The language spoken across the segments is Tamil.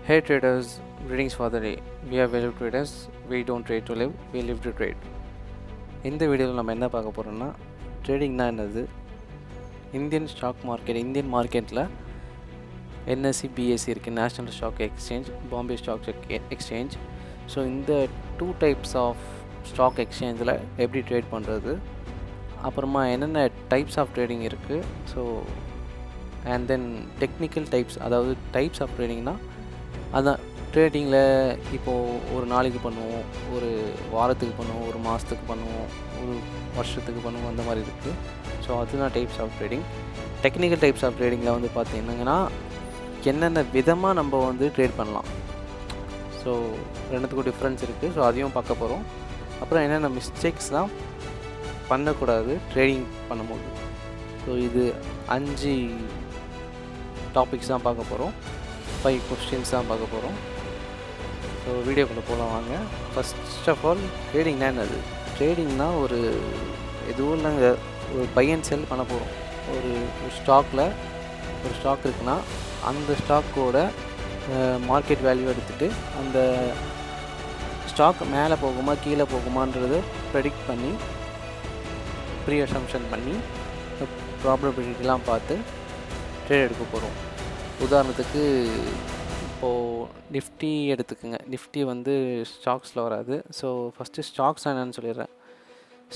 Hey traders, greetings for the day. We are value traders. We don't trade to live, we live to trade. இந்த வீடியோவில் நம்ம என்ன பார்க்க போகிறோம்னா ட்ரேடிங்னா என்னது, இந்தியன் ஸ்டாக் மார்க்கெட், இந்தியன் மார்க்கெட்டில் என்எஸ்சி பிஎஸ்சி இருக்குது, national stock exchange, Bombay stock exchange. So இந்த 2 டைப்ஸ் ஆஃப் ஸ்டாக் எக்ஸ்சேஞ்சில் எப்படி ட்ரேட் பண்ணுறது, அப்புறமா என்னென்ன டைப்ஸ் ஆஃப் ட்ரேடிங் இருக்குது. So and then technical types, அதாவது டைப்ஸ் ஆஃப் ட்ரேடிங்னால் அதான் ட்ரேடிங்கில் இப்போது ஒரு நாளைக்கு பண்ணுவோம், ஒரு வாரத்துக்கு பண்ணுவோம், ஒரு மாதத்துக்கு பண்ணுவோம், ஒரு வருஷத்துக்கு பண்ணுவோம், அந்த மாதிரி இருக்குது. ஸோ அதுதான் types of trading. Technical types of ட்ரேடிங்கில் வந்து பார்த்தீங்கன்னா என்னென்ன விதமாக நம்ம வந்து ட்ரேட் பண்ணலாம். ஸோ ரெண்டுத்துக்கும் டிஃப்ரென்ஸ் இருக்குது. ஸோ அதையும் பார்க்க போகிறோம். அப்புறம் என்னென்ன மிஸ்டேக்ஸ்லாம் பண்ணக்கூடாது ட்ரேடிங் பண்ணும்போது. ஸோ இது 5 டாபிக்ஸ் தான் பார்க்க போகிறோம், 5 கொஸ்டின்ஸ் தான் பார்க்க போகிறோம். ஸோ வீடியோக்குள்ளே போகலாம் வாங்க. ஃபர்ஸ்ட் ஆஃப் ஆல் ட்ரேடிங்னா என்னது? ட்ரேடிங்னா ஒரு எதுவும் இல்லைங்க, ஒரு பை அண்ட் செல் பண்ண போகிறோம். ஒரு ஸ்டாக்கில் ஒரு ஸ்டாக் இருக்குன்னா அந்த ஸ்டாக்கோட மார்க்கெட் வேல்யூ எடுத்துகிட்டு அந்த ஸ்டாக் மேலே போகுமா கீழே போகுமான்றதை ப்ரெடிக்ட் பண்ணி ப்ரீ அசம்ஷன் பண்ணி ப்ராபபிலிட்டிலாம் பார்த்து ட்ரேட் எடுக்க போகிறோம். உதாரணத்துக்கு இப்போது நிஃப்டி எடுத்துக்கோங்க. நிஃப்டி வந்து ஸ்டாக்ஸில் வராது. ஸோ ஃபஸ்ட்டு ஸ்டாக்ஸ் என்னன்னு சொல்லிடுறேன்.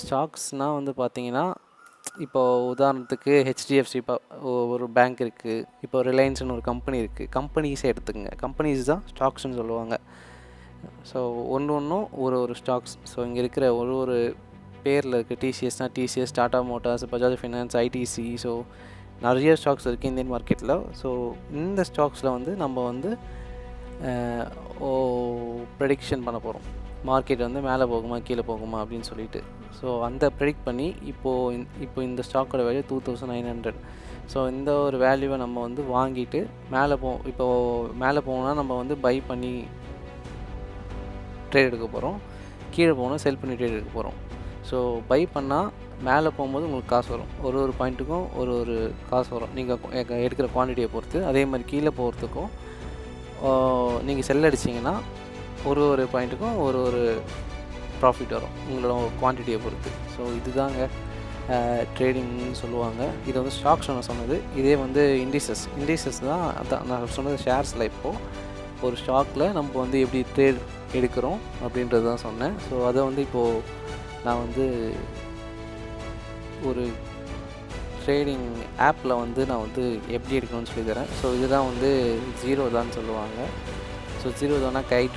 ஸ்டாக்ஸ்னால் வந்து பார்த்தீங்கன்னா இப்போது உதாரணத்துக்கு ஹெச்டிஎஃப்சி ஒரு பேங்க் இருக்குது, இப்போ ரிலையன்ஸ்னு ஒரு கம்பெனி இருக்குது. கம்பெனிஸை எடுத்துக்கோங்க. கம்பெனிஸ் தான் ஸ்டாக்ஸ்னு சொல்லுவாங்க. ஸோ ஒன்றும் ஒரு ஸ்டாக்ஸ். ஸோ இங்கே இருக்கிற ஒரு பேரில் இருக்குது. டிசிஎஸ்னால் TCS, Tata Motors, Bajaj finance, ITC. So நிறைய ஸ்டாக்ஸ் இருக்குது இந்தியன் மார்க்கெட்டில். ஸோ இந்த ஸ்டாக்ஸில் வந்து நம்ம வந்து ப்ரெடிக்ஷன் பண்ண போகிறோம். மார்க்கெட் வந்து மேலே போகுமா கீழே போகுமா அப்படின்னு சொல்லிட்டு. ஸோ அந்த ப்ரெடிக்ட் பண்ணி இப்போ இந்த ஸ்டாக்கோட வேல்யூ 2900. ஸோ இந்த ஒரு வேல்யூவை நம்ம வந்து வாங்கிட்டு இப்போது மேலே போகணுன்னா நம்ம வந்து பை பண்ணி ட்ரேட் எடுக்க போகிறோம், கீழே போகணும் செல் பண்ணி ட்ரேட் எடுக்க போகிறோம். ஸோ பை பண்ணால் மேலே போகும்போது உங்களுக்கு காசு வரும். ஒரு பாயிண்ட்டுக்கும் ஒரு காசு வரும் நீங்கள் எடுக்கிற குவான்டிட்டியை பொறுத்து. அதே மாதிரி கீழே போகிறதுக்கும் நீங்கள் செல் அடிச்சிங்கன்னா ஒரு பாயிண்ட்டுக்கும் ஒரு ப்ராஃபிட் வரும் உங்களோட குவான்டிட்டியை பொறுத்து. ஸோ இதுதாங்க ட்ரேடிங்னு சொல்லுவாங்க. இது வந்து ஸ்டாக்ஸ் நான் சொன்னது. இதே வந்து இண்டிசஸ் தான். அதான் நான் சொன்னது ஷேர்ஸில். இப்போது ஒரு ஸ்டாக்கில் நம்ம வந்து எப்படி ட்ரேட் எடுக்கிறோம் அப்படின்றது தான் சொன்னேன். ஸோ அதை வந்து இப்போது நான் வந்து ஒரு ட்ரேடிங் ஆப்பில் வந்து நான் வந்து எப்படி எடுக்கணும்னு சொல்லி தரேன். ஸோ இதுதான் வந்து ஜீரோதான்னு சொல்லுவாங்க. ஸோ ஜீரோதானா கைட்,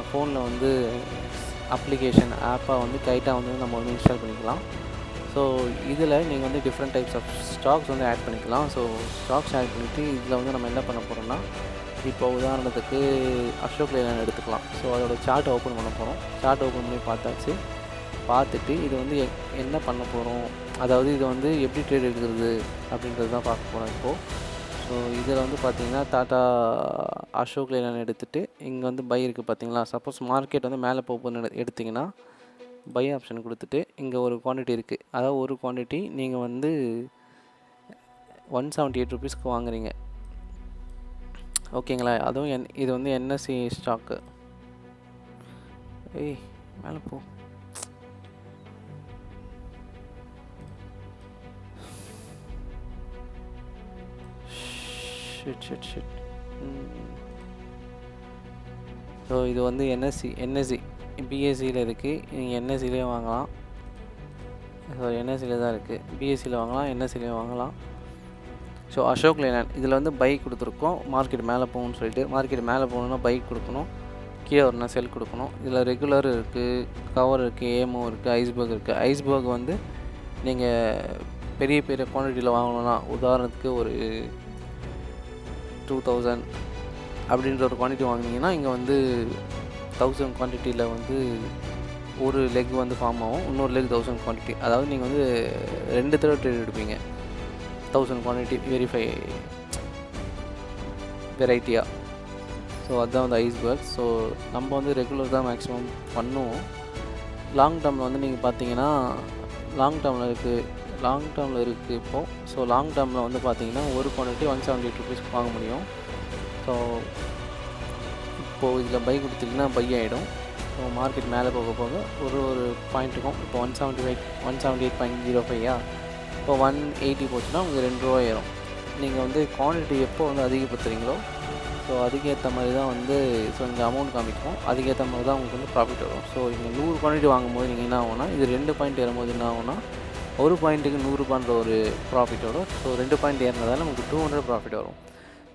ஃபோனில் வந்து அப்ளிகேஷன் ஆப்பாக வந்து கைட்டாக வந்து நம்ம வந்து இன்ஸ்டால் பண்ணிக்கலாம். ஸோ இதில் நீங்கள் வந்து டிஃப்ரெண்ட் டைப்ஸ் ஆஃப் ஸ்டாக்ஸ் வந்து ஆட் பண்ணிக்கலாம். ஸோ ஸ்டாக்ஸ் ஆட் பண்ணிவிட்டு இதில் வந்து நம்ம என்ன பண்ண போகிறோம்னா, இப்போ உதாரணத்துக்கு அசோக் லேலண்ட் எடுத்துக்கலாம். ஸோ அதோட சார்ட் ஓப்பன் பண்ண போகிறோம். சார்ட் ஓப்பன் பண்ணி பார்த்துட்டு இது வந்து என்ன பண்ண போகிறோம், அதாவது இதை வந்து எப்படி ட்ரேட் எடுக்கிறது அப்படின்றது தான் பார்க்க போகிறோம் இப்போது. ஸோ இதில் வந்து பார்த்திங்கன்னா டாட்டா அசோக் லேலண்ட் எடுத்துகிட்டு இங்கே வந்து பை இருக்குது பார்த்தீங்களா. சப்போஸ் மார்க்கெட் வந்து மேலே போகுதுன்னு எடுத்திங்கன்னா பை ஆப்ஷன் கொடுத்துட்டு இங்கே ஒரு குவான்டிட்டி இருக்குது. அதாவது ஒரு குவான்டிட்டி நீங்கள் வந்து 178 ருபீஸ்க்கு வாங்குறீங்க, ஓகேங்களா. அதுவும் இது வந்து என்எஸ்சி ஸ்டாக்கு. மேலே போ. ஷிட். ஸோ இது வந்து என்எஸ்சி பிஎஸ்சியில் இருக்குது. நீங்கள் என்எஸ்சிலேயும் வாங்கலாம். ஸோ என்எஸ்சியில் தான் இருக்குது. பிஎஸ்சியில் வாங்கலாம், என்எஸ்சிலையும் வாங்கலாம். ஸோ அசோக் லேலண்ட் இதில் வந்து பை கொடுத்துருக்கோம். மார்க்கெட் மேலே போகணும்னு சொல்லிட்டு. மார்க்கெட் மேலே போகணுன்னா பை கொடுக்கணும், கீழே வரணும்னா செல் கொடுக்கணும். இதில் ரெகுலர் இருக்குது, கவர் இருக்குது, ஏமோ இருக்குது, ஐஸ்பர்க் இருக்குது. ஐஸ்பர்க் வந்து நீங்கள் பெரிய குவான்டிட்டியில் வாங்கணுன்னா உதாரணத்துக்கு ஒரு 2000 அப்படின்ற ஒரு குவான்டிட்டி வாங்கினீங்கன்னா இங்கே வந்து 1000 குவான்டிட்டியில் வந்து ஒரு லெக் வந்து ஃபார்ம் ஆகும், இன்னொரு லெக் 1000 குவான்டிட்டி. அதாவது நீங்கள் வந்து 2 தடவை ட்ரேட் எடுப்பீங்க 1000 குவான்டிட்டி வெரைட்டியாக. ஸோ அதுதான் வந்து ஐஸ்பர்க். ஸோ நம்ம வந்து ரெகுலர் தான் மேக்ஸிமம் பண்ணுவோம். லாங் டேர்மில் வந்து நீங்கள் பார்த்தீங்கன்னா லாங் டேர்மில் இருக்குது இப்போது. ஸோ லாங் டேர்மில் வந்து பார்த்தீங்கன்னா ஒரு குவான்டிட்டி 178 ருபீஸ்க்கு வாங்க முடியும். ஸோ இப்போது இதில் பை கொடுத்தீங்கன்னா பை ஆகிடும். ஸோ மார்க்கெட் மேலே போக போக ஒரு பாயிண்ட்டுக்கும் இப்போ 178.05 இப்போ 180 போச்சுன்னா உங்களுக்கு ₹2 ஏறும். நீங்கள் வந்து குவான்டிட்டி எப்போ வந்து அதிகப்படுத்துகிறீங்களோ ஸோ அதுக்கேற்ற மாதிரி தான் வந்து ஸோ இங்கே அமௌண்ட் காமிக்கும். அதுக்கேற்ற மாதிரி தான் உங்களுக்கு வந்து ப்ராஃபிட் வரும். ஸோ நீங்கள் 100 குவான்டிட்டி வாங்கும்போது நீங்கள் என்ன ஆகும்னா, இது 2 பாயிண்ட் ஏறும்போது என்ன ஆகும்னா, ஒரு பாயிண்ட்டுக்கு ₹100 ஒரு ப்ராஃபிட் வரும். ஸோ 2 பாயிண்ட் ஏறினதால நமக்கு 200 ப்ராஃபிட் வரும்.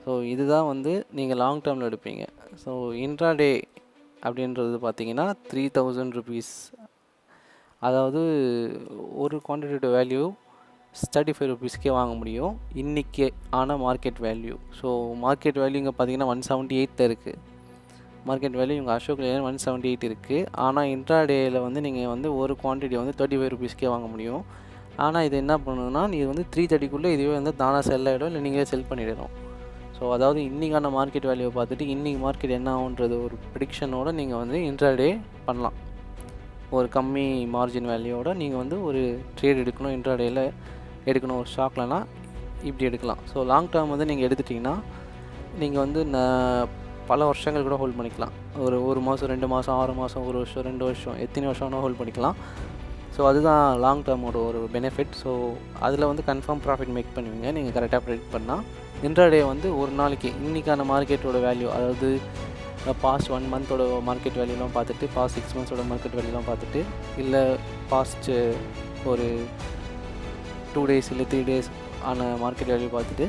ஸோ இதுதான் வந்து நீங்கள் லாங் டேர்மில் எடுப்பீங்க. ஸோ இன்ட்ராடே அப்படின்றது பார்த்தீங்கன்னா ₹3000. அதாவது ஒரு குவான்டிட்டியோட வேல்யூ ₹35 வாங்க முடியும் இன்றைக்கி ஆன market value. So market value இங்கே பார்த்தீங்கன்னா 178 இருக்குது. மார்க்கெட் வேல்யூ இங்கே அசோக் லேலண்ட் 178 இருக்குது. ஆனால் இன்ட்ராடேயில் வந்து நீங்கள் வந்து ஒரு குவான்டிட்டி வந்து ₹35 வாங்க முடியும். ஆனால் இது என்ன பண்ணுன்னா, இது வந்து 330 இதுவே வந்து தானாக செல் ஆகிடும், இல்லை நீங்களே செல் பண்ணிடணும். ஸோ அதாவது இன்றைக்கான மார்க்கெட் வேல்யூவை பார்த்துட்டு இன்றைக்கி மார்க்கெட் என்ன ஆகுன்றது ஒரு ப்ரிடிக்ஷனோடு நீங்கள் வந்து இன்ட்ராடே பண்ணலாம். ஒரு கம்மி மார்ஜின் வேல்யூவோட நீங்கள் வந்து ஒரு ட்ரேட் எடுக்கணும், இன்ட்ராடேயில் எடுக்கணும் ஒரு ஸ்டாக்லனா இப்படி எடுக்கலாம். ஸோ லாங் டேர்ம் வந்து நீங்கள் எடுத்துட்டிங்கன்னா நீங்கள் வந்து பல வருஷங்கள் கூட ஹோல்ட் பண்ணிக்கலாம். ஒரு மாதம், 2 மாதம், 6 மாதம், 1 வருஷம், 2 வருஷம், எத்தனை வருஷம் வேணால் ஹோல்ட் பண்ணிக்கலாம். ஸோ அதுதான் லாங் டேர்மோட ஒரு பெனிஃபிட். ஸோ அதில் வந்து கன்ஃபார்ம் ப்ராஃபிட் மேக் பண்ணுவீங்க நீங்கள் கரெக்டாக ப்ரெடிக்ட் பண்ணால். இன்ட்ராடே வந்து ஒரு நாளைக்கு இன்றைக்கான மார்க்கெட்டோட வேல்யூ, அதாவது பாஸ்ட் 1 மந்தோட மார்க்கெட் வேல்யூலாம் பார்த்துட்டு, பாஸ்ட் 6 மந்த்ஸோட மார்க்கெட் வேல்யூலாம் பார்த்துட்டு, இல்லை பாஸ்ட்டு ஒரு 2 டேஸ் இல்லை 3 டேஸ் ஆன மார்க்கெட் வேல்யூ பார்த்துட்டு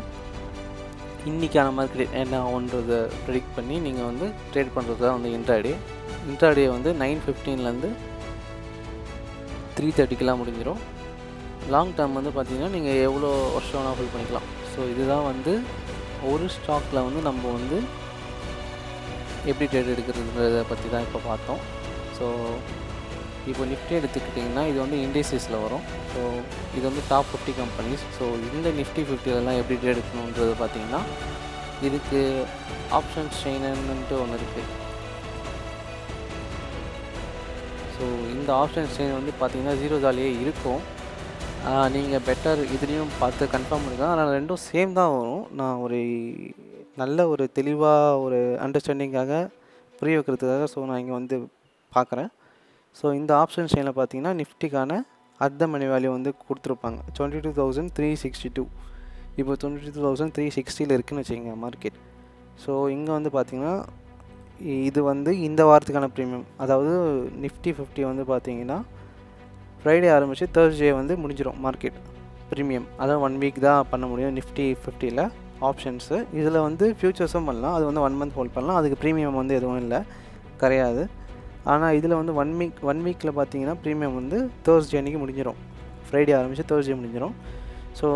இன்றைக்கான மார்க்கெட் என்ன ஆகுன்றதை ப்ரெடிக்ட் பண்ணி நீங்கள் வந்து ட்ரேட் பண்ணுறது தான் வந்து இன்ட்ராடே. இன்ட்ராடே வந்து 9:15லேருந்து 3:30 முடிஞ்சிடும். லாங் டேர்ம் வந்து பார்த்திங்கன்னா நீங்கள் எவ்வளோ வருஷம் வேணால் ஹோல்ட் பண்ணிக்கலாம். ஸோ இதுதான் வந்து ஒரு ஸ்டாக்கில் வந்து நம்ம வந்து எப்படி ட்ரேட் எடுக்கிறதுன்றதை பற்றி தான் இப்போ பார்த்தோம். ஸோ இப்போ நிஃப்டி எடுத்துக்கிட்டிங்கன்னா இது வந்து இண்டஸ்ட்ரீஸில் வரும். ஸோ இது வந்து டாப் 50 கம்பெனிஸ். ஸோ இந்த நிஃப்டி 50 எப்படி ட்ரேட் எடுக்கணுன்றது பார்த்திங்கன்னா இதுக்கு ஆப்ஷன்ஸ் செயின்னுட்டு ஒன்று இருக்குது. ஸோ இந்த ஆப்ஷன்ஸ் செயின் வந்து பார்த்திங்கன்னா 0 ஜாலியே இருக்கும். நீங்கள் பெட்டர் இதுலேயும் பார்த்து கன்ஃபார்ம் பண்ணிக்கலாம். ஆனால் ரெண்டும் சேம் தான் வரும். நான் ஒரு நல்ல ஒரு தெளிவாக ஒரு அண்டர்ஸ்டாண்டிங்காக புரிய வைக்கிறதுக்காக ஸோ நான் இங்கே வந்து பார்க்குறேன். ஸோ இந்த ஆப்ஷன் செயினில் பார்த்தீங்கன்னா நிஃப்டிக்கான அட் மணி வேல்யூ வந்து கொடுத்துருப்பாங்க 22,362. இப்போ 22,360 இருக்குதுன்னு வச்சுக்கோங்க மார்க்கெட். ஸோ இங்கே வந்து பார்த்திங்கன்னா இது வந்து இந்த வாரத்துக்கான ப்ரீமியம், அதாவது நிஃப்டி 50 வந்து பார்த்திங்கன்னா ஃப்ரைடே ஆரம்பித்து தேர்ஸ்டே வந்து முடிஞ்சிடும் மார்க்கெட் ப்ரீமியம். அதாவது 1 வீக் தான் பண்ண முடியும் நிஃப்டி 50ல் ஆப்ஷன்ஸு. இதில் வந்து ஃப்யூச்சர்ஸும் பண்ணலாம், அது வந்து 1 மந்த் ஹோல்ட் பண்ணலாம். அதுக்கு ப்ரீமியம் வந்து எதுவும் இல்லை, கிடையாது. ஆனால் இதில் வந்து 1 வீக்கில் பார்த்தீங்கன்னா ப்ரீமியம் வந்து தேர்ஸ்டே அன்றைக்கி முடிஞ்சிடும். ஃப்ரைடே ஆரம்பித்து தேர்ஸ்டே முடிஞ்சிடும். ஸோ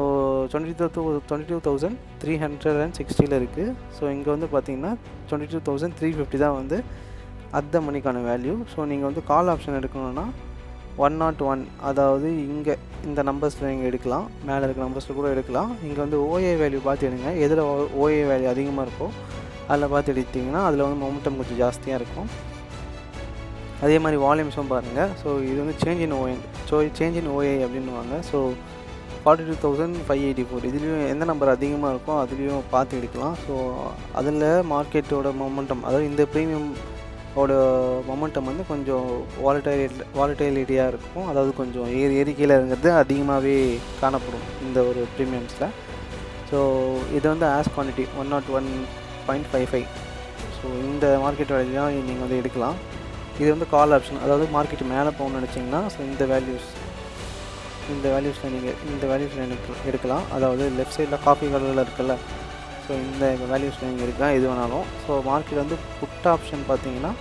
22,360 இருக்குது. ஸோ இங்கே வந்து பார்த்திங்கன்னா 22,350 தான் வந்து அட் மணிக்கான வேல்யூ. ஸோ நீங்கள் வந்து கால் ஆப்ஷன் எடுக்கணுன்னா 101, அதாவது இங்கே இந்த நம்பர்ஸில் நீங்கள் எடுக்கலாம், மேலே இருக்க நம்பர்ஸில் கூட எடுக்கலாம். இங்கே வந்து ஓஏ வேல்யூ பார்த்து எடுங்க. எதில் ஓஏ வேல்யூ அதிகமாக இருக்கும் அதில் பார்த்து எடுத்திங்கன்னா அதில் வந்து மொமெண்டம் கொஞ்சம் ஜாஸ்தியாக இருக்கும். அதே மாதிரி வால்யூம்ஸும் பாருங்கள். ஸோ இது வந்து சேஞ்ச் இன் ஓஏ அப்படின்னுவாங்க. ஸோ 42,584 இதுலேயும் எந்த நம்பர் அதிகமாக இருக்கோ அதுலேயும் பார்த்து எடுக்கலாம். ஸோ அதில் மார்க்கெட்டோட மொமெண்டம், அதாவது இந்த ப்ரீமியம் மொமெண்டம் வந்து கொஞ்சம் வாலடைலிட்டியாக இருக்கும். அதாவது கொஞ்சம் ஏறிக்கையில் இருக்கிறது அதிகமாகவே காணப்படும் இந்த ஒரு ப்ரீமியம்ஸில். ஸோ இது வந்து ஆஸ் குவான்டிட்டி 101.55. ஸோ இந்த மார்க்கெட் வேல்யூலாம் நீங்கள் வந்து எடுக்கலாம். இது வந்து கால் ஆப்ஷன், அதாவது மார்க்கெட் மேலே போகணும்னு நினச்சிங்கன்னா ஸோ இந்த வேல்யூஸில் நீங்கள் எடுக்கலாம். அதாவது லெஃப்ட் சைடில் காஃபி கலரில் இருக்குல்ல, ஸோ இந்த வேல்யூஸில் நீங்கள் எடுக்கலாம் எது வேணாலும். ஸோ மார்க்கெட் வந்து புட் ஆப்ஷன் பார்த்தீங்கன்னா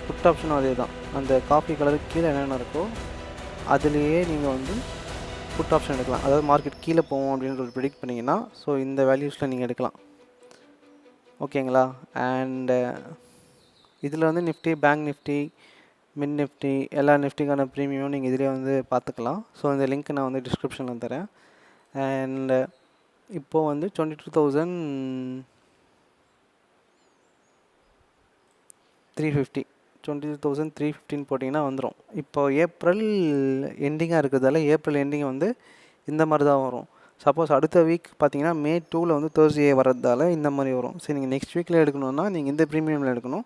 புட் ஆப்ஷனும் அதே தான். அந்த காஃபி கலருக்கு கீழே என்னென்ன இருக்கோ அதுலேயே நீங்கள் வந்து புட் ஆப்ஷன் எடுக்கலாம். அதாவது மார்க்கெட் கீழே போவோம் அப்படின்ற ஒரு ப்ரெடிக்ட் பண்ணிங்கன்னா ஸோ இந்த வேல்யூஸில் நீங்கள் எடுக்கலாம். ஓகேங்களா? அண்டு இதில் வந்து நிஃப்டி, பேங்க் நிஃப்டி, மின் நிஃப்டி, எல்லா நிஃப்டிக்கான ப்ரீமியம் நீங்கள் இதிலே வந்து பார்த்துக்கலாம். ஸோ இந்த லிங்க் நான் வந்து டிஸ்கிரிப்ஷனில் தரேன். அண்டு இப்போது வந்து 22,315 போட்டிங்கன்னா வந்துடும். இப்போ ஏப்ரல் எண்டிங்காக இருக்கிறதால ஏப்ரல் எண்டிங் வந்து இந்த மாதிரி தான் வரும். சப்போஸ் அடுத்த வீக் பார்த்தீங்கன்னா மே 2ல் வந்து தேர்ஸ்டே வரதால இந்த மாதிரி வரும். சரி, நீங்கள் நெக்ஸ்ட் வீக்கில் எடுக்கணுன்னா நீங்கள் இந்த ப்ரீமியமில் எடுக்கணும்.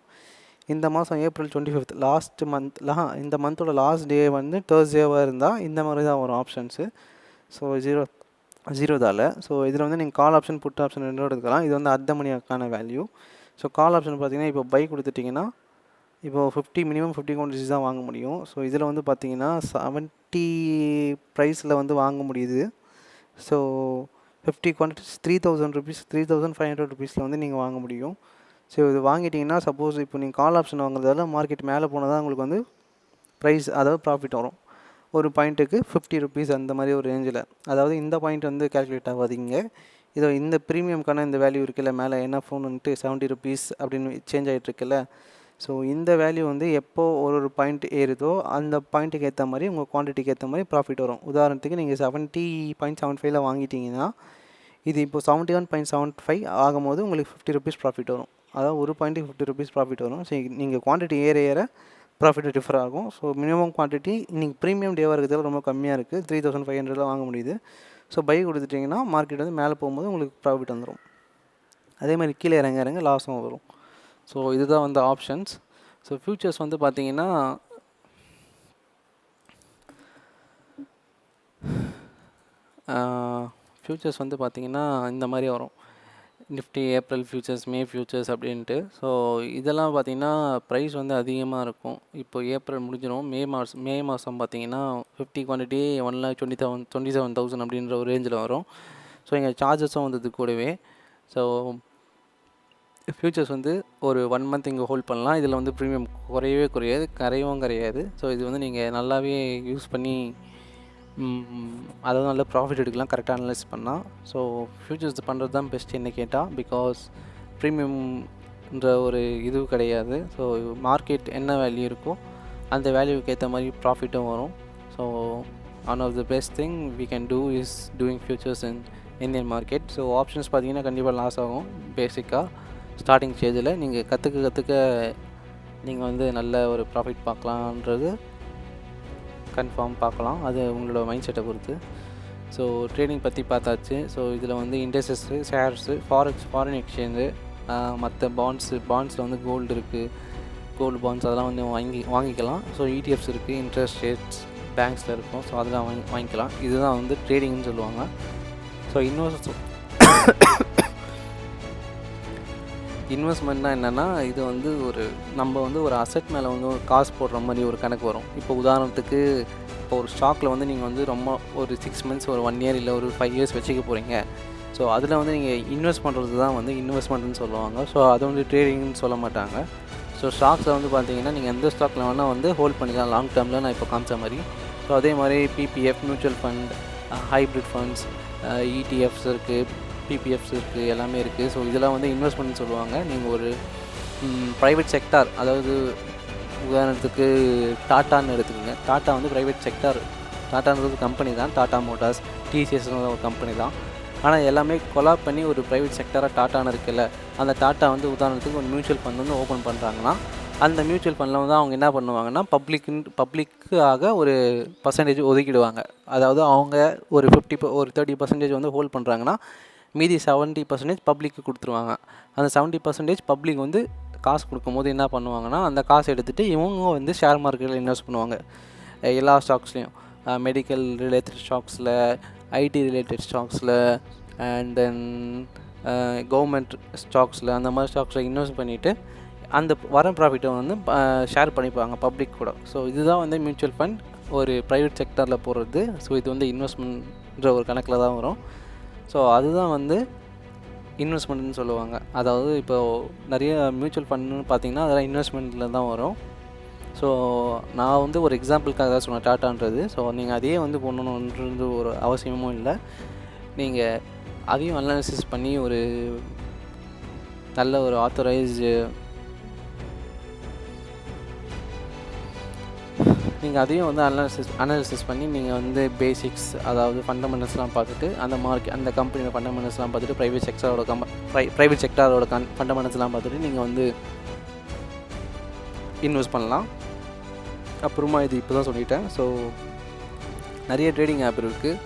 இந்த மாதம் April 25 லாஸ்ட் மந்த் இந்த மந்தோட லாஸ்ட் டே வந்து தேர்ஸ்டேவாக இருந்தால் இந்த மாதிரி தான் வரும் ஆப்ஷன்ஸு. ஸோ 0 தால. ஸோ இதில் வந்து நீங்கள் கால் ஆப்ஷன் புட் ஆப்ஷன் ரெண்டும் எடுக்கலாம். இது வந்து அட் த மணிக்கான வேல்யூ. ஸோ கால் ஆப்ஷன் பார்த்தீங்கன்னா இப்போ பை கொடுத்துட்டிங்கன்னா இப்போது மினிமம் 50 குவான்டிட்டிஸ் தான் வாங்க முடியும். ஸோ இதில் வந்து பார்த்தீங்கன்னா 70 ப்ரைஸில் வந்து வாங்க முடியுது. ஸோ 50 குவான்டிட்டிஸ் 3000 ருபீஸ் 3500 ருபீஸில் வந்து நீங்கள் வாங்க முடியும். ஸோ இது வாங்கிட்டிங்கன்னா சப்போஸ் இப்போ நீங்கள் கால் ஆப்ஷன் வாங்குறதால மார்க்கெட் மேலே போனால் தான் உங்களுக்கு வந்து ப்ரைஸ், அதாவது ப்ராஃபிட் வரும். ஒரு பாயிண்ட்டுக்கு 50 ருபீஸ் அந்த மாதிரி ஒரு ரேஞ்சில். அதாவது இந்த பாயிண்ட் வந்து கேல்குலேட் ஆகாதீங்க. இதோ இந்த ப்ரீமியம்க்கான இந்த வேல்யூ இருக்குல்ல, மேலே என்ன ஃபோனுன்ட்டு 70 ருபீஸ் அப்படின்னு சேஞ்ச் ஆகிட்டு இருக்குல்ல. ஸோ இந்த வேல்யூ வந்து எப்போ ஒரு பாயிண்ட் ஏறுதோ அந்த பாயிண்ட்டுக்கு ஏற்ற மாதிரி உங்கள் குவான்டிட்டிக்கு ஏற்ற மாதிரி ப்ராஃபிட் வரும். உதாரணத்துக்கு நீங்கள் 70.75 வாங்கிட்டீங்கன்னா இது இப்போ 71.75 ஆகும்போது உங்களுக்கு 50 ருபீஸ் ப்ராஃபிட் வரும். அதாவது ஒரு பாயிண்ட்டுக்கு 50 ருபீஸ் ப்ராஃபிட் வரும். ஸோ நீங்கள் குவான்டிட்டி ஏற ப்ராஃபிட் டிஃபர் ஆகும். ஸோ மினிமம் குவான்டிட்டி இன்றைக்கி ப்ரீமியம் டேவாக இருக்கிறதுல ரொம்ப கம்மியாக இருக்குது. 3500 வாங்க முடியுது. ஸோ பை கொடுத்துட்டிங்கன்னா மார்க்கெட் வந்து மேலே போகும்போது உங்களுக்கு ப்ராஃபிட் வந்துடும். அதே மாதிரி கீழே இறங்க லாஸும் வரும். ஸோ இதுதான் வந்து ஆப்ஷன்ஸ். ஸோ ஃபியூச்சர்ஸ் வந்து பார்த்தீங்கன்னா இந்த மாதிரி வரும். நிஃப்டி ஏப்ரல் ஃபியூச்சர்ஸ், மே ஃபியூச்சர்ஸ் அப்படின்ட்டு. ஸோ இதெல்லாம் பார்த்திங்கன்னா ப்ரைஸ் வந்து அதிகமாக இருக்கும். இப்போ ஏப்ரல் முடிஞ்சிடும். மே மாதம் பார்த்திங்கன்னா 50 குவான்டிட்டி 1,27,000 அப்படின்ற ஒரு ரேஞ்சில் வரும். ஸோ இங்கே சார்ஜஸும் வந்தது கூடவே. ஸோ ஃபியூச்சர்ஸ் வந்து ஒரு 1 மந்த் இங்கே ஹோல்ட் பண்ணலாம். இதில் வந்து ப்ரீமியம் கரையவும் கரையாது. ஸோ இது வந்து நீங்கள் நல்லாவே யூஸ் பண்ணி அதாவது நல்ல ப்ராஃபிட் எடுக்கலாம், கரெக்டாக அனலைஸ் பண்ணால். ஸோ ஃபியூச்சர்ஸ் பண்ணுறது தான் பெஸ்ட் என்ன கேட்டால். பிகாஸ் ப்ரீமியம்ன்ற ஒரு இது கிடையாது. ஸோ மார்க்கெட் என்ன வேல்யூ இருக்கோ அந்த வேல்யூக்கு ஏற்ற மாதிரி ப்ராஃபிட்டும் வரும். So one of the best thing we can do is doing futures in Indian market. So options பார்த்தீங்கன்னா கண்டிப்பாக லாஸ் ஆகும். பேசிக்காக ஸ்டார்டிங் ஸ்டேஜில் நீங்கள் கற்றுக்க நீங்கள் வந்து நல்ல ஒரு ப்ராஃபிட் பார்க்கலான்றது கன்ஃபார்ம் பார்க்கலாம். அது உங்களோட மைண்ட் செட்டை பொறுத்து. ஸோ ட்ரேடிங் பற்றி பார்த்தாச்சு. ஸோ இதில் வந்து இண்டஸ்ட்ரீஸு, ஷேர்ஸு, ஃபாரின் எக்ஸ்சேஞ்சு, மற்ற பாண்ட்ஸில் வந்து கோல்டு இருக்குது, கோல்டு பாண்ட்ஸ் அதெல்லாம் வந்து வாங்கிக்கலாம். ஸோ இடிஎஃப்ஸ் இருக்குது, இன்ட்ரெஸ்ட் ரேட்ஸ் பேங்க்ஸில் இருக்கும். ஸோ அதெல்லாம் வாங்கிக்கலாம். இதுதான் வந்து ட்ரேடிங்னு சொல்லுவாங்க. ஸோ இன்வெஸ்ட்மெண்ட்னா என்னென்னா, இது வந்து நம்ம வந்து ஒரு அசெட் மேலே வந்து ஒரு காசு போடுற மாதிரி ஒரு கணக்கு வரும். இப்போ உதாரணத்துக்கு இப்போ ஒரு ஸ்டாக்கில் வந்து நீங்கள் வந்து ரொம்ப ஒரு 6 மந்த்ஸ், ஒரு 1 இயர் இல்லை ஒரு 5 இயர்ஸ் வச்சுக்க போகிறீங்க. ஸோ அதில் வந்து நீங்கள் இன்வெஸ்ட் பண்ணுறது தான் வந்து இன்வெஸ்ட்மெண்ட்னு சொல்லுவாங்க. ஸோ அதை வந்து ட்ரேடிங்னு சொல்ல மாட்டாங்க. ஸோ ஸ்டாக்ஸில் வந்து பார்த்தீங்கன்னா நீங்கள் எந்த ஸ்டாக்கில் வேணால் வந்து ஹோல்ட் பண்ணிக்கலாம் லாங் டேர்மில், நான் இப்போ காமிச்ச மாதிரி. ஸோ அதே மாதிரி PPF, mutual fund, hybrid funds, ETFs இருக்குது, பிபிஎஃப்ஸ் இருக்குது, எல்லாமே இருக்குது. ஸோ இதெல்லாம் வந்து இன்வெஸ்ட்மெண்ட்னு சொல்லுவாங்க. நீங்கள் ஒரு ப்ரைவேட் செக்டார், அதாவது உதாரணத்துக்கு டாட்டான்னு எடுத்துக்கோங்க. டாட்டா வந்து ப்ரைவேட் செக்டார். டாட்டான்றது கம்பெனி தான். டாட்டா மோட்டார்ஸ், டிசிஎஸ்ன்ற ஒரு கம்பெனி தான். ஆனால் எல்லாமே கொலாப் பண்ணி ஒரு ப்ரைவேட் செக்டாராக டாட்டான்னு இருக்குல்ல, அந்த டாட்டா வந்து உதாரணத்துக்கு ஒரு மியூச்சுவல் ஃபண்ட் வந்து ஓப்பன் பண்ணுறாங்கன்னா அந்த மியூச்சுவல் ஃபண்டில் வந்து அவங்க என்ன பண்ணுவாங்கன்னா பப்ளிக்காக ஒரு பர்சன்டேஜ் ஒதுக்கிடுவாங்க. அதாவது அவங்க ஒரு 30% வந்து ஹோல்ட் பண்ணுறாங்கன்னா மீதி 70% பப்ளிக்கு கொடுத்துருவாங்க. அந்த 70% பப்ளிக் வந்து காசு கொடுக்கும்போது என்ன பண்ணுவாங்கன்னா அந்த காசை எடுத்துகிட்டு இவங்க வந்து ஷேர் மார்க்கெட்டில் இன்வெஸ்ட் பண்ணுவாங்க. எல்லா ஸ்டாக்ஸ்லேயும், மெடிக்கல் ரிலேட்டட் ஸ்டாக்ஸில், ஐடி ரிலேட்டட் ஸ்டாக்ஸில், அண்ட் தென் கவர்மெண்ட் ஸ்டாக்ஸில், அந்த மாதிரி ஸ்டாக்ஸில் இன்வெஸ்ட் பண்ணிவிட்டு அந்த வர ப்ராஃபிட்டை வந்து ஷேர் பண்ணிப்பாங்க பப்ளிக் கூட. ஸோ இதுதான் வந்து மியூச்சுவல் ஃபண்ட் ஒரு ப்ரைவேட் செக்டரில் போடுறது. ஸோ இது வந்து இன்வெஸ்ட்மெண்ட்ன்ற ஒரு கணக்கில் தான் வரும். ஸோ அதுதான் வந்து இன்வெஸ்ட்மெண்ட்னு சொல்லுவாங்க. அதாவது இப்போது நிறைய மியூச்சுவல் ஃபண்டுன்னு பார்த்தீங்கன்னா அதெல்லாம் இன்வெஸ்ட்மெண்ட்டில் தான் வரும். ஸோ நான் வந்து ஒரு எக்ஸாம்பிளுக்காக தான் சொன்னேன் டாட்டான்றது. ஸோ நீங்கள் அதையே வந்து பண்ணணுன்றது ஒரு அவசியமும் இல்லை. நீங்கள் அதையும் அனாலிசிஸ் பண்ணி ஒரு நல்ல ஒரு ஆத்தரைஸ்டு நீங்கள் அதையும் வந்து அனாலிசிஸ் பண்ணி நீங்கள் வந்து பேசிக்ஸ், அதாவது ஃபண்டமெண்டல்ஸ்லாம் பார்த்துட்டு அந்த கம்பெனியோட ஃபண்டமெண்டல்ஸ்லாம் பார்த்துட்டு ப்ரைவேட் செக்டாரோட ஃபண்டமெண்டல்ஸ்லாம் பார்த்துட்டு நீங்கள் வந்து இன்வெஸ்ட் பண்ணலாம். அப்புறமா இது இப்போ தான் சொல்லிட்டேன். ஸோ நிறைய ட்ரேடிங் ஆப் இருக்குது.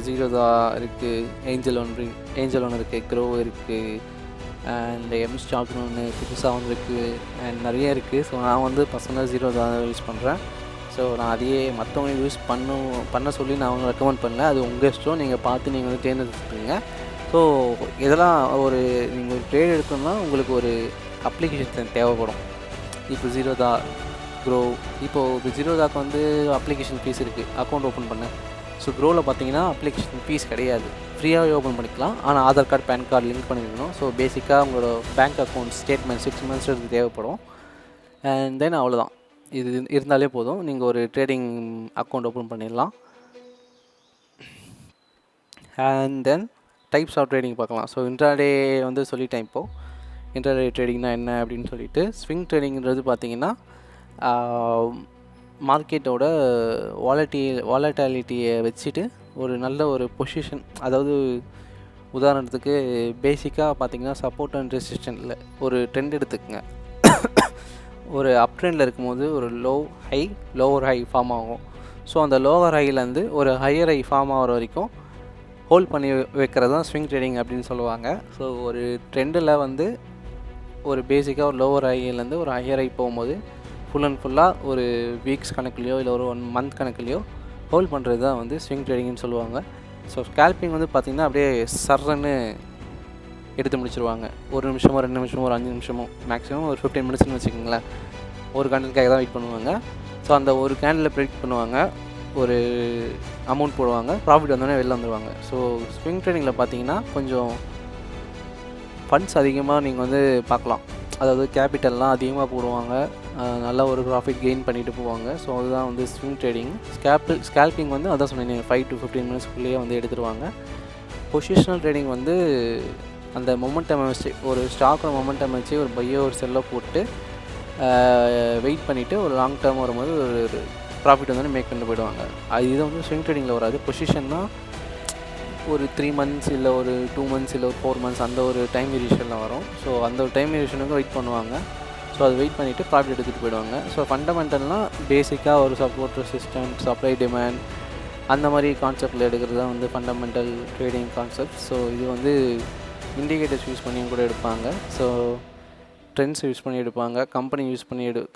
ஜீரோதா இருக்குது, ஏஞ்சல் ஒன்று இருக்குது, க்ரோ இருக்குது, அண்ட் எம் ஸ்டாக்னு ஒன்று புதுசாக வந்துருக்கு, அண்ட் நிறைய இருக்குது. ஸோ நான் வந்து பர்சனலாக ஜீரோதா யூஸ் பண்ணுறேன். ஸோ நான் அதையே மற்றவங்க யூஸ் பண்ண சொல்லி நான் அவங்க ரெக்கமெண்ட் பண்ணல. அது உங்கள் இஷ்டம், நீங்கள் பார்த்து நீங்கள் வந்து தேர்ந்தெடுத்துக்கோங்க. ஸோ இதெல்லாம் நீங்கள் ஒரு ட்ரேட் எடுக்கணும்னா உங்களுக்கு ஒரு அப்ளிகேஷன் தேவைப்படும். இப்போ ஜீரோதா, க்ரோ, இப்போது ஜீரோதாக்கு வந்து அப்ளிகேஷன் ஃபீஸ் இருக்குது அக்கௌண்ட் ஓப்பன் பண்ண. ஸோ க்ரோவில் பார்த்தீங்கன்னா அப்ளிகேஷன் ஃபீஸ் கிடையாது, ஃப்ரீயாகவே ஓப்பன் பண்ணிக்கலாம். ஆனால் Aadhaar card, PAN card link பண்ணிக்கணும். ஸோ பேசிக்காக உங்களோட பேங்க் அக்கௌண்ட் ஸ்டேட்மெண்ட் 6 months தேவைப்படும். அண்ட் தென் அவ்வளோதான், இது இருந்தாலே போதும், நீங்கள் ஒரு ட்ரேடிங் அக்கௌண்ட் ஓப்பன் பண்ணிடலாம். And then types of trading பார்க்கலாம். ஸோ இன்ட்ராடே வந்து சொல்லிட்டேன். இப்போது இன்ட்ராடே ட்ரேடிங்னா என்ன அப்படின்னு சொல்லிட்டு, ஸ்விங் ட்ரேடிங்கிறது பார்த்தீங்கன்னா மார்க்கெட்டோட வாலட்டாலிட்டியை வச்சுட்டு ஒரு நல்ல ஒரு பொசிஷன், அதாவது உதாரணத்துக்கு பேசிக்காக பார்த்தீங்கன்னா சப்போர்ட் அண்ட் ரெசிஸ்டன்ட்டில் ஒரு ட்ரெண்ட் எடுத்துக்கங்க. ஒரு அப் ட்ரெண்டில் இருக்கும்போது ஒரு லோவர் ஹை ஃபார்ம் ஆகும். ஸோ அந்த லோவர் ஹைலேருந்து ஒரு ஹையர் ஹை ஃபார்ம் ஆகிற வரைக்கும் ஹோல்ட் பண்ணி வைக்கிறது தான் ஸ்விங் ட்ரேடிங் அப்படின்னு சொல்லுவாங்க. ஸோ ஒரு ட்ரெண்டில் வந்து ஒரு பேசிக்காக ஒரு லோவர் ஹைலேருந்து ஒரு ஹையர் ஹை போகும்போது ஃபுல் அண்ட் ஃபுல்லாக ஒரு வீக்ஸ் கணக்குலையோ இல்லை ஒரு 1 month கணக்குலையோ ஹோல்ட் பண்ணுறது தான் வந்து ஸ்விங் ட்ரேடிங்னு சொல்லுவாங்க. ஸோ ஸ்கேல்பிங் வந்து பார்த்திங்கன்னா அப்படியே சர்ன்னு எடுத்து முடிச்சிருவாங்க. 1 நிமிஷமோ 2 நிமிஷமோ ஒரு 5 நிமிஷமோ மேக்ஸிமம் ஒரு 15 minutesனு வச்சுக்கோங்களேன். ஒரு கேண்டலுக்காக தான் வெயிட் பண்ணுவாங்க. ஸோ அந்த ஒரு கேண்டில் ப்ரெடிக்ட் பண்ணுவாங்க, ஒரு அமௌண்ட் போடுவாங்க, ப்ராஃபிட் வந்தோடனே வெளில வந்துடுவாங்க. ஸோ ஸ்விங் ட்ரேடிங்கில் பார்த்தீங்கன்னா கொஞ்சம் ஃபண்ட்ஸ் அதிகமாக நீங்கள் வந்து பார்க்கலாம். அதாவது கேபிட்டல்லாம் அதிகமாக போடுவாங்க, நல்லா ஒரு ப்ராஃபிட் கெயின் பண்ணிட்டு போவாங்க. ஸோ அதுதான் வந்து ஸ்விங் ட்ரேடிங். ஸ்கேல்பிங் வந்து அதான் சொன்னேன், 5 to 15 minutesக்குள்ளேயே வந்து எடுத்துருவாங்க. பொசிஷனல் ட்ரேடிங் வந்து அந்த மொமெண்டம் வச்சு, ஒரு ஸ்டாக்கோட மொமெண்டம் வச்சு ஒரு பையோ ஒரு செல்லோ போட்டு வெயிட் பண்ணிவிட்டு ஒரு லாங் டேர்ம் வரும்போது ஒரு ப்ராஃபிட் வந்து மேக் பண்ணிட்டு போயிடுவாங்க. இது வந்து ஸ்விங் ட்ரேடிங்கில் வராது. பொசிஷன்னா ஒரு 3 months இல்லை ஒரு 2 months இல்லை ஒரு 4 months அந்த ஒரு டைம் வேரியேஷனில் வரும். ஸோ அந்த ஒரு டைம் வேரியேஷனுக்கு வெயிட் பண்ணுவாங்க. ஸோ அது வெயிட் பண்ணிவிட்டு ப்ராஃபிட் எடுத்துகிட்டு போயிடுவாங்க. ஸோ ஃபண்டமெண்டல்னால் பேசிக்காக ஒரு சப்போர்ட், ரெசிஸ்டன்ட், சப்ளை, டிமாண்ட் அந்த மாதிரி கான்செப்டில் எடுக்கிறது தான் வந்து ஃபண்டமெண்டல் ட்ரேடிங் கான்செப்ட். ஸோ இது வந்து இண்டிகேட்டர்ஸ் யூஸ் பண்ணியும் கூட எடுப்பாங்க. ஸோ ட்ரெண்ட்ஸ் யூஸ் பண்ணி எடுப்பாங்க,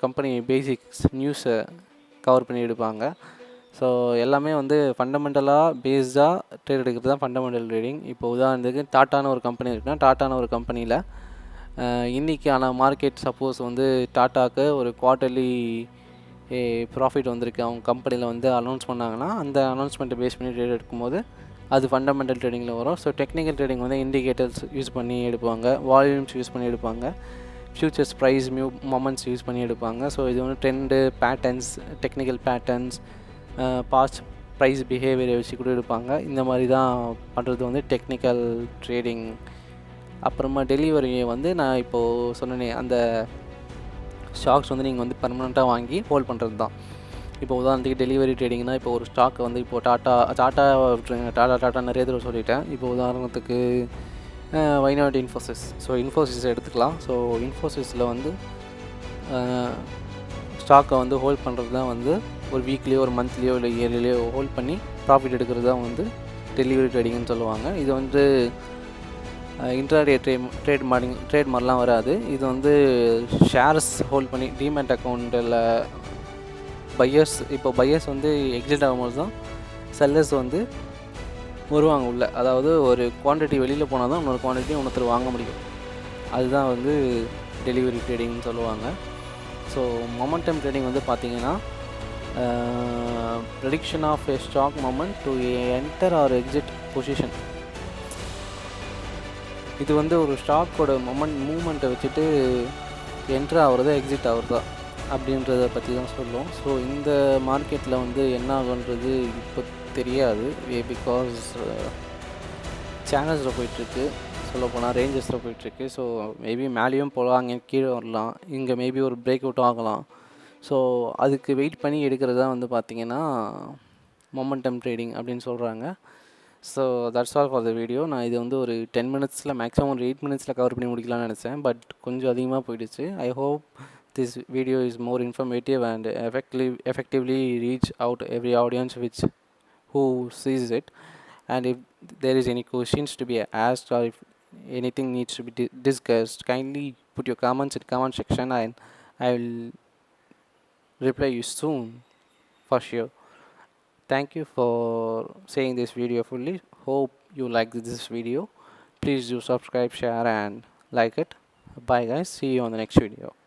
கம்பெனி பேசிக்ஸ் நியூஸை கவர் பண்ணி எடுப்பாங்க. ஸோ எல்லாமே வந்து ஃபண்டமெண்டலாக பேஸ்டாக ட்ரேட் எடுக்கிறது தான் ஃபண்டமெண்டல் ட்ரேடிங். இப்போ உதாரணத்துக்கு டாட்டான்னு ஒரு கம்பெனி இருக்குன்னா, டாட்டான ஒரு கம்பெனியில் இன்றைக்கான மார்க்கெட் சப்போஸ் வந்து டாட்டாவுக்கு ஒரு குவார்ட்டர்லி ப்ராஃபிட் வந்திருக்கு, அவங்க கம்பெனியில் வந்து அனௌன்ஸ் பண்ணாங்கன்னா, அந்த அனௌன்ஸ்மெண்ட்டை பேஸ் பண்ணி ட்ரேட் எடுக்கும்போது அது ஃபண்டமெண்டல் ட்ரேடிங்கில் வரும். ஸோ டெக்னிக்கல் ட்ரேடிங் வந்து இண்டிகேட்டர்ஸ் யூஸ் பண்ணி எடுப்பாங்க, வால்யூம்ஸ் யூஸ் பண்ணி எடுப்பாங்க, ஃபியூச்சர்ஸ் ப்ரைஸ் மொமெண்ட்ஸ் யூஸ் பண்ணி எடுப்பாங்க. ஸோ இது வந்து trend, patterns, technical patterns, past price பிஹேவியரை வச்சு கூட எடுப்பாங்க. இந்த மாதிரி தான் பண்ணுறது வந்து டெக்னிக்கல் ட்ரேடிங். அப்புறமா டெலிவரியை வந்து நான் இப்போது சொன்னேனே, அந்த ஸ்டாக்ஸ் வந்து நீங்கள் வந்து பர்மனெண்ட்டாக வாங்கி ஹோல்ட் பண்ணுறது தான். இப்போ உதாரணத்துக்கு டெலிவரி ட்ரேடிங்னா, இப்போ ஒரு ஸ்டாக்கை வந்து இப்போது டாட்டா நிறைய தடவை சொல்லிட்டேன். இப்போ உதாரணத்துக்கு வைநாட் இன்ஃபோசிஸ். ஸோ இன்ஃபோசிஸ் எடுத்துக்கலாம். ஸோ இன்ஃபோசிஸில் வந்து ஸ்டாக்கை வந்து ஹோல்ட் பண்ணுறது தான் வந்து ஒரு வீக்லியோ ஒரு மந்த்லியோ இல்லை இயர்லியோ ஹோல்ட் பண்ணி ப்ராஃபிட் எடுக்கிறது தான் வந்து டெலிவரி ட்ரேடிங்னு சொல்லுவாங்க. இது வந்து இன்ட்ராடே ட்ரேட் மாதிரிலாம் வராது. இது வந்து ஷேர்ஸ் ஹோல்ட் பண்ணி டிமேட் அக்கௌண்ட்டில் பையர்ஸ் வந்து எக்ஸிட் ஆகும்போது தான் செல்லர்ஸ் வந்து வருவாங்க உள்ளே. அதாவது ஒரு குவான்டிட்டி வெளியில் போனால் தான் இன்னொரு குவான்டிட்டி ஒருத்தர் வாங்க முடியும். அதுதான் வந்து டெலிவரி ட்ரேடிங்னு சொல்லுவாங்க. ஸோ மொமெண்டம் ட்ரேடிங் வந்து பார்த்திங்கன்னா, prediction of a stock moment to enter or exit position. இது வந்து ஒரு ஸ்டாக்கோட மூமெண்ட்டை வச்சுட்டு என்ட்ரு ஆகுறதா எக்ஸிட் ஆகுறதா அப்படின்றத பற்றி தான் சொல்லுவோம். ஸோ இந்த மார்க்கெட்டில் வந்து என்ன ஆகுன்றது இப்போ தெரியாது, பிகாஸ் சேனல்ஸில் போயிட்டுருக்கு, சொல்லப்போனால் ரேஞ்சஸில் போயிட்டுருக்கு. ஸோ மேபி மேலேயும் போகலாம், அங்கே கீழே வரலாம், இங்கே மேபி ஒரு பிரேக் அவுட் ஆகலாம். ஸோ அதுக்கு வெயிட் பண்ணி எடுக்கிறது தான் வந்து பார்த்திங்கன்னா மொமெண்டம் ட்ரேடிங் அப்படின்னு சொல்கிறாங்க. So that's all for the video. நான் இது வந்து ஒரு 10 minutesல மேக்ஸிமம் ஒரு 8 minutesல கவர் பண்ணி முடிக்கலாம்னு நினச்சேன். பட் கொஞ்சம் அதிகமாக போயிடுச்சு. I hope this video is more informative and effectively reach out every audience who sees it. And if there is any questions to be asked, or if anything needs to be discussed, kindly put your comments in comment section, and I will reply you soon for sure. Thank you for seeing this video fully. Hope you liked this video. Please do subscribe, share, and like it. Bye guys, see you on the next video.